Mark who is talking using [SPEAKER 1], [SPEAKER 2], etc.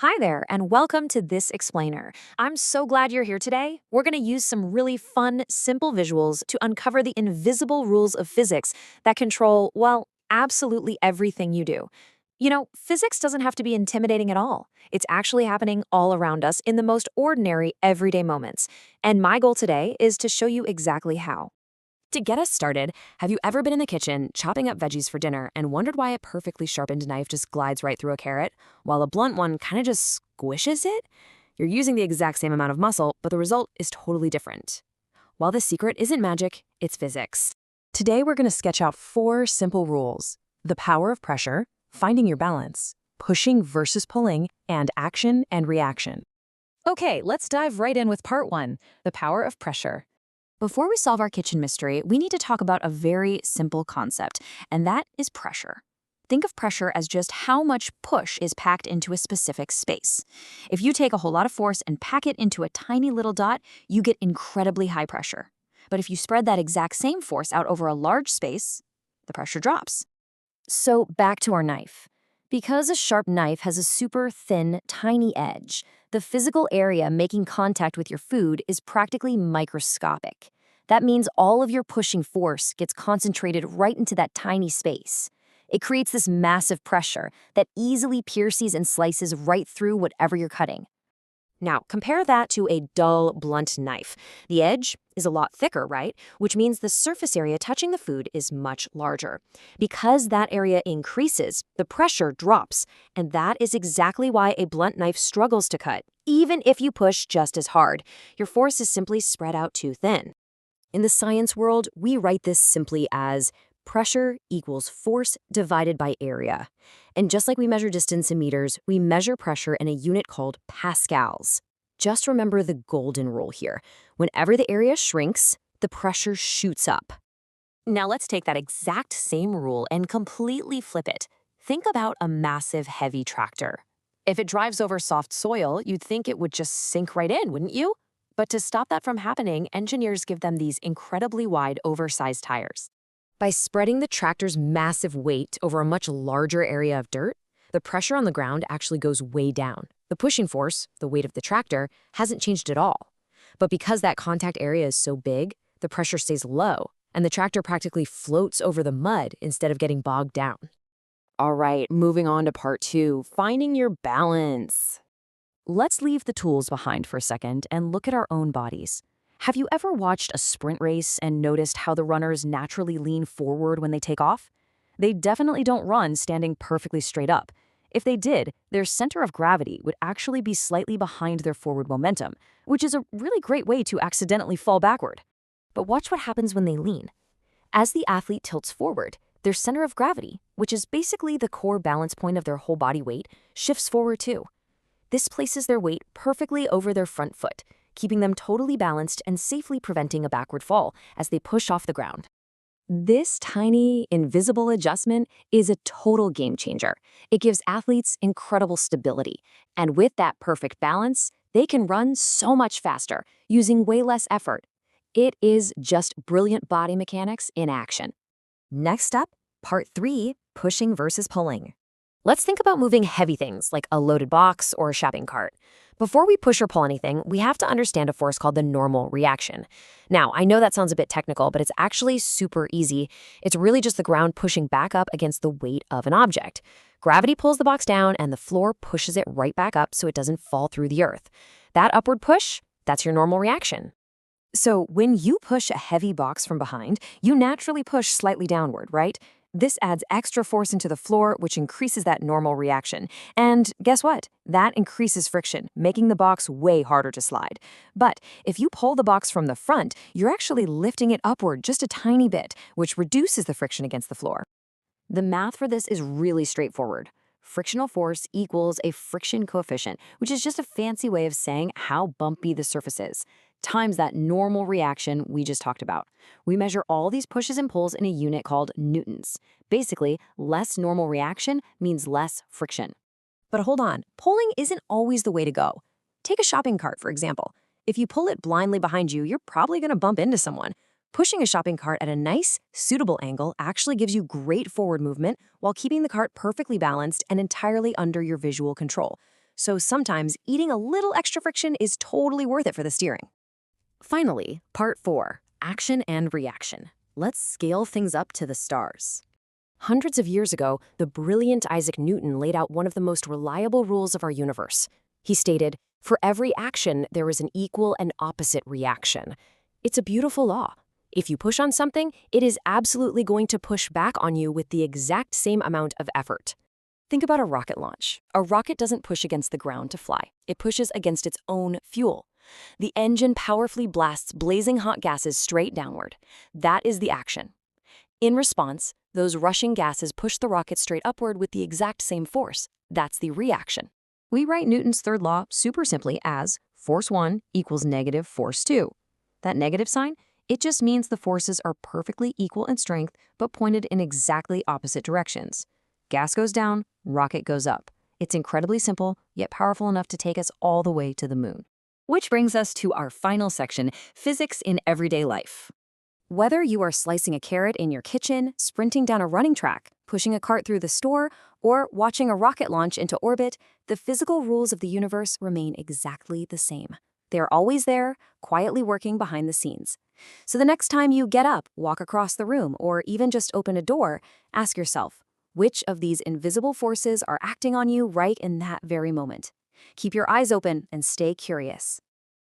[SPEAKER 1] Hi there, and welcome to This Explainer. I'm so glad you're here today. We're going to use some really fun, simple visuals to uncover the invisible rules of physics that control, well, absolutely everything you do. You know, physics doesn't have to be intimidating at all. It's actually happening all around us in the most ordinary, everyday moments. And my goal today is to show you exactly how. To get us started, have you ever been in the kitchen chopping up veggies for dinner and wondered why a perfectly sharpened knife just glides right through a carrot, while a blunt one kind of just squishes it? You're using the exact same amount of muscle, but the result is totally different. While the secret isn't magic, it's physics. Today we're going to sketch out 4 simple rules: the power of pressure, finding your balance, pushing versus pulling, and action and reaction. Okay, let's dive right in with part 1, the power of pressure. Before we solve our kitchen mystery, we need to talk about a very simple concept, and that is pressure. Think of pressure as just how much push is packed into a specific space. If you take a whole lot of force and pack it into a tiny little dot, you get incredibly high pressure. But if you spread that exact same force out over a large space, the pressure drops. So back to our knife. Because a sharp knife has a super thin, tiny edge, the physical area making contact with your food is practically microscopic. That means all of your pushing force gets concentrated right into that tiny space. It creates this massive pressure that easily pierces and slices right through whatever you're cutting. Now, compare that to a dull, blunt knife. The edge is a lot thicker, right? Which means the surface area touching the food is much larger. Because that area increases, the pressure drops, and that is exactly why a blunt knife struggles to cut. Even if you push just as hard, your force is simply spread out too thin. In the science world, we write this simply as pressure equals force divided by area. And just like we measure distance in meters, we measure pressure in a unit called pascals. Just remember the golden rule here. Whenever the area shrinks, the pressure shoots up. Now let's take that exact same rule and completely flip it. Think about a massive, heavy tractor. If it drives over soft soil, you'd think it would just sink right in, wouldn't you? But to stop that from happening, engineers give them these incredibly wide, oversized tires. By spreading the tractor's massive weight over a much larger area of dirt, the pressure on the ground actually goes way down. The pushing force, the weight of the tractor, hasn't changed at all. But because that contact area is so big, the pressure stays low, and the tractor practically floats over the mud instead of getting bogged down. All right, moving on to part 2, finding your balance. Let's leave the tools behind for a second and look at our own bodies. Have you ever watched a sprint race and noticed how the runners naturally lean forward when they take off? They definitely don't run standing perfectly straight up. If they did, their center of gravity would actually be slightly behind their forward momentum, which is a really great way to accidentally fall backward. But watch what happens when they lean. As the athlete tilts forward, their center of gravity, which is basically the core balance point of their whole body weight, shifts forward too. This places their weight perfectly over their front foot, keeping them totally balanced and safely preventing a backward fall as they push off the ground. This tiny, invisible adjustment is a total game changer. It gives athletes incredible stability, and with that perfect balance, they can run so much faster, using way less effort. It is just brilliant body mechanics in action. Next up, part 3, pushing versus pulling. Let's think about moving heavy things like a loaded box or a shopping cart. Before we push or pull anything, we have to understand a force called the normal reaction. Now, I know that sounds a bit technical, but it's actually super easy. It's really just the ground pushing back up against the weight of an object. Gravity pulls the box down and the floor pushes it right back up so it doesn't fall through the earth. That upward push, that's your normal reaction. So when you push a heavy box from behind, you naturally push slightly downward, right? This adds extra force into the floor, which increases that normal reaction. And guess what? That increases friction, making the box way harder to slide. But if you pull the box from the front, you're actually lifting it upward just a tiny bit, which reduces the friction against the floor. The math for this is really straightforward. Frictional force equals a friction coefficient, which is just a fancy way of saying how bumpy the surface is, times that normal reaction we just talked about. We measure all these pushes and pulls in a unit called newtons. Basically, less normal reaction means less friction. But hold on, pulling isn't always the way to go. Take a shopping cart, for example. If you pull it blindly behind you, you're probably going to bump into someone. Pushing a shopping cart at a nice, suitable angle actually gives you great forward movement while keeping the cart perfectly balanced and entirely under your visual control.
[SPEAKER 2] So sometimes eating a little extra friction is totally worth it for the steering.
[SPEAKER 1] Finally, part 4, action and reaction. Let's scale things up to the stars. Hundreds of years ago, the brilliant Isaac Newton laid out one of the most reliable rules of our universe. He stated, "For every action, there is an equal and opposite reaction." It's a beautiful law. If you push on something, it is absolutely going to push back on you with the exact same amount of effort. Think about a rocket launch. A rocket doesn't push against the ground to fly. It pushes against its own fuel. The engine powerfully blasts blazing hot gases straight downward. That is the action. In response, those rushing gases push the rocket straight upward with the exact same force. That's the reaction. We write Newton's third law super simply as force 1 equals negative force 2. That negative sign, it just means the forces are perfectly equal in strength but pointed in exactly opposite directions. Gas goes down, rocket goes up. It's incredibly simple, yet powerful enough to take us all the way to the moon. Which brings us to our final section, physics in everyday life. Whether you are slicing a carrot in your kitchen, sprinting down a running track, pushing a cart through the store, or watching a rocket launch into orbit, the physical rules of the universe remain exactly the same. They are always there, quietly working behind the scenes. So the next time you get up, walk across the room, or even just open a door, ask yourself, which of these invisible forces are acting on you right in that very moment? Keep your eyes open and stay curious.